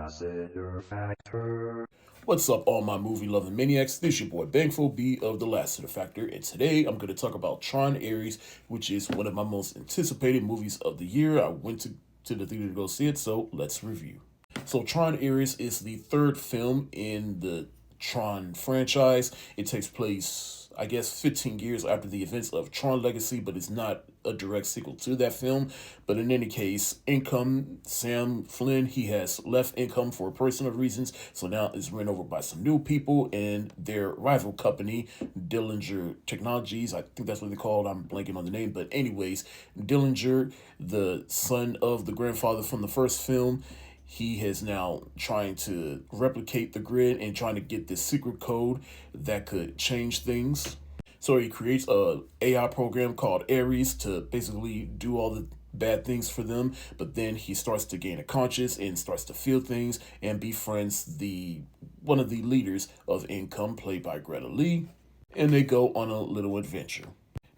Lassiter Factor. What's up, all my movie-loving maniacs? This your boy Bangful B of the Lassiter Factor, and today I'm going to talk about Tron Ares, which is one of my most anticipated movies of the year. I went to the theater to go see it, so let's review. So Tron Ares is the third film in the Tron franchise. It takes place, I guess, 15 years after the events of Tron Legacy, but it's not a direct sequel to that film. But in any case, Sam Flynn, he has left Income for personal reasons, so now is run over by some new people and their rival company, Dillinger Technologies. I think that's what they called. I'm blanking on the name, but anyways, Dillinger, the son of the grandfather from the first film, he is now trying to replicate the grid and trying to get this secret code that could change things. So he creates a AI program called Ares to basically do all the bad things for them, but then he starts to gain a conscience and starts to feel things and befriends the one of the leaders of Income, played by Greta Lee, and they go on a little adventure.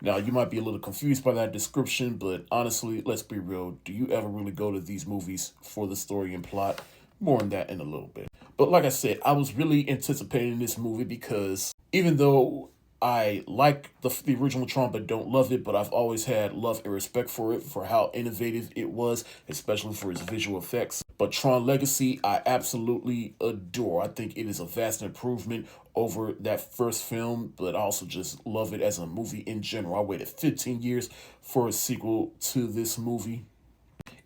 Now, you might be a little confused by that description, but honestly, let's be real. Do you ever really go to these movies for the story and plot? More on that in a little bit. But like I said, I was really anticipating this movie because even though I like the original Tron but don't love it, but I've always had love and respect for it, for how innovative it was, especially for its visual effects. But Tron Legacy, I absolutely adore. I think it is a vast improvement over that first film, but I also just love it as a movie in general. I waited 15 years for a sequel to this movie.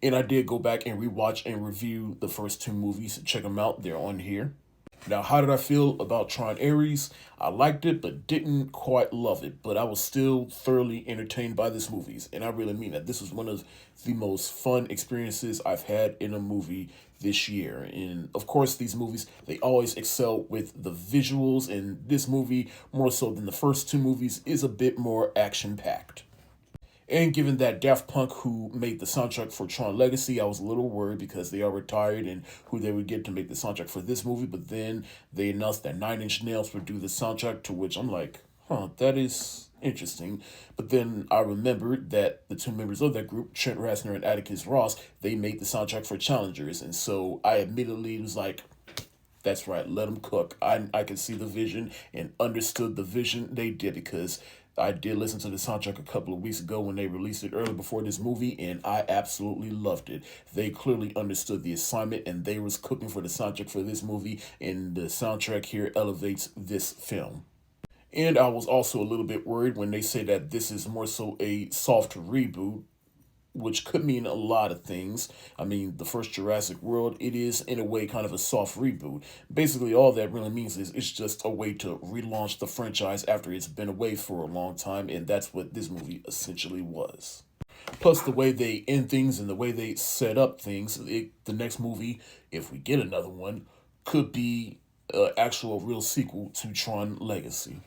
And I did go back and rewatch and review the first two movies. Check them out, they're on here. Now, how did I feel about Tron Ares? I liked it, but didn't quite love it. But I was still thoroughly entertained by this movie. And I really mean that. This was one of the most fun experiences I've had in a movie this year. And of course, these movies, they always excel with the visuals. And this movie, more so than the first two movies, is a bit more action-packed. And given that Daft Punk, who made the soundtrack for Tron Legacy, I was a little worried because they are retired and who they would get to make the soundtrack for this movie. But then they announced that Nine Inch Nails would do the soundtrack, to which I'm like, that is interesting. But then I remembered that the two members of that group, Trent Reznor and Atticus Ross, they made the soundtrack for Challengers. And so I immediately was like, that's right, let them cook. I could see the vision and understood the vision they did, because I did listen to the soundtrack a couple of weeks ago when they released it early before this movie, and I absolutely loved it. They clearly understood the assignment, and they was cooking for the soundtrack for this movie, and the soundtrack here elevates this film. And I was also a little bit worried when they say that this is more so a soft reboot, which could mean a lot of things. I mean, the first Jurassic World, it is in a way kind of a soft reboot. Basically, all that really means is it's just a way to relaunch the franchise after it's been away for a long time, and that's what this movie essentially was. Plus, the way they end things and the way they set up things, the next movie, if we get another one, could be an actual real sequel to Tron Legacy.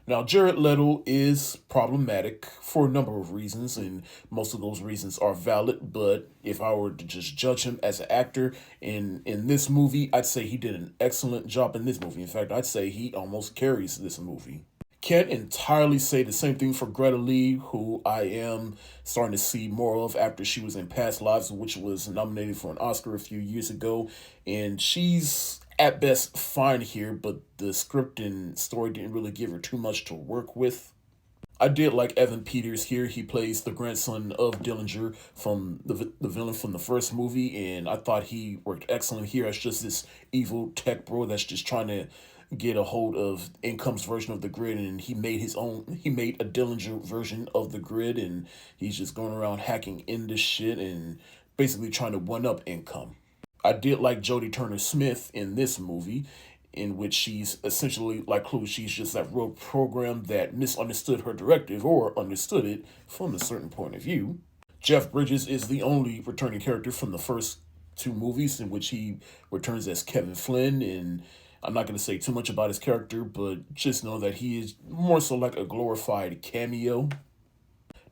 Now, Jared Leto is problematic for a number of reasons, and most of those reasons are valid, but if I were to just judge him as an actor in this movie, I'd say he did an excellent job in this movie. In fact, I'd say he almost carries this movie. Can't entirely say the same thing for Greta Lee, who I am starting to see more of after she was in Past Lives, which was nominated for an Oscar a few years ago, and she's at best fine here, but the script and story didn't really give her too much to work with. I did like Evan Peters here. He plays the grandson of Dillinger, from the villain from the first movie, and I thought he worked excellent here as just this evil tech bro that's just trying to get a hold of Income's version of the grid, and he made a Dillinger version of the grid, and he's just going around hacking into shit and basically trying to one-up Income. I did like Jodie Turner-Smith in this movie, in which she's essentially like Clue. She's just that rogue program that misunderstood her directive, or understood it from a certain point of view. Jeff Bridges is the only returning character from the first two movies, in which he returns as Kevin Flynn, and I'm not going to say too much about his character, but just know that he is more so like a glorified cameo.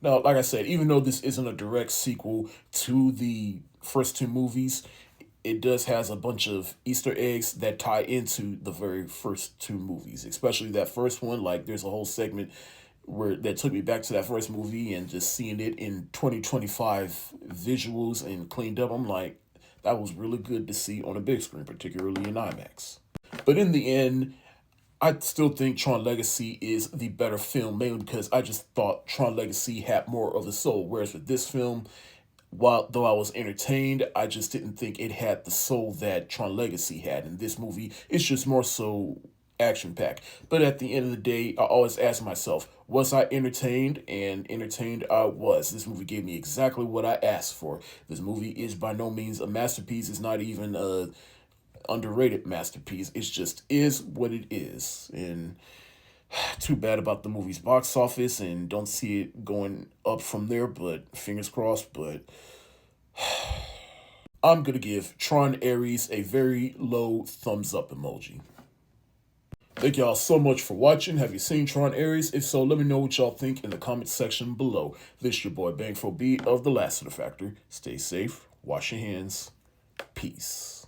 Now, like I said, even though this isn't a direct sequel to the first two movies, it does has a bunch of Easter eggs that tie into the very first two movies, especially that first one. Like, there's a whole segment where that took me back to that first movie, and just seeing it in 2025 visuals and cleaned up, I'm like, that was really good to see on a big screen, particularly in IMAX. But in the end, I still think Tron Legacy is the better film, mainly because I just thought Tron Legacy had more of the soul. Whereas with this film, while though I was entertained, I just didn't think it had the soul that Tron Legacy had. In this movie, it's just more so action packed. But at the end of the day, I always ask myself, was I entertained? And entertained I was. This movie gave me exactly what I asked for. This movie is by no means a masterpiece. It's not even a underrated masterpiece. It's just is what it is. And too bad about the movie's box office, and don't see it going up from there, but fingers crossed. But I'm gonna give Tron Ares a very low thumbs up emoji. Thank y'all so much for watching. Have you seen Tron Ares? If so, let me know what y'all think in the comment section below. This your boy Bangful B of the Lassiter Factor. Stay safe, wash your hands, peace.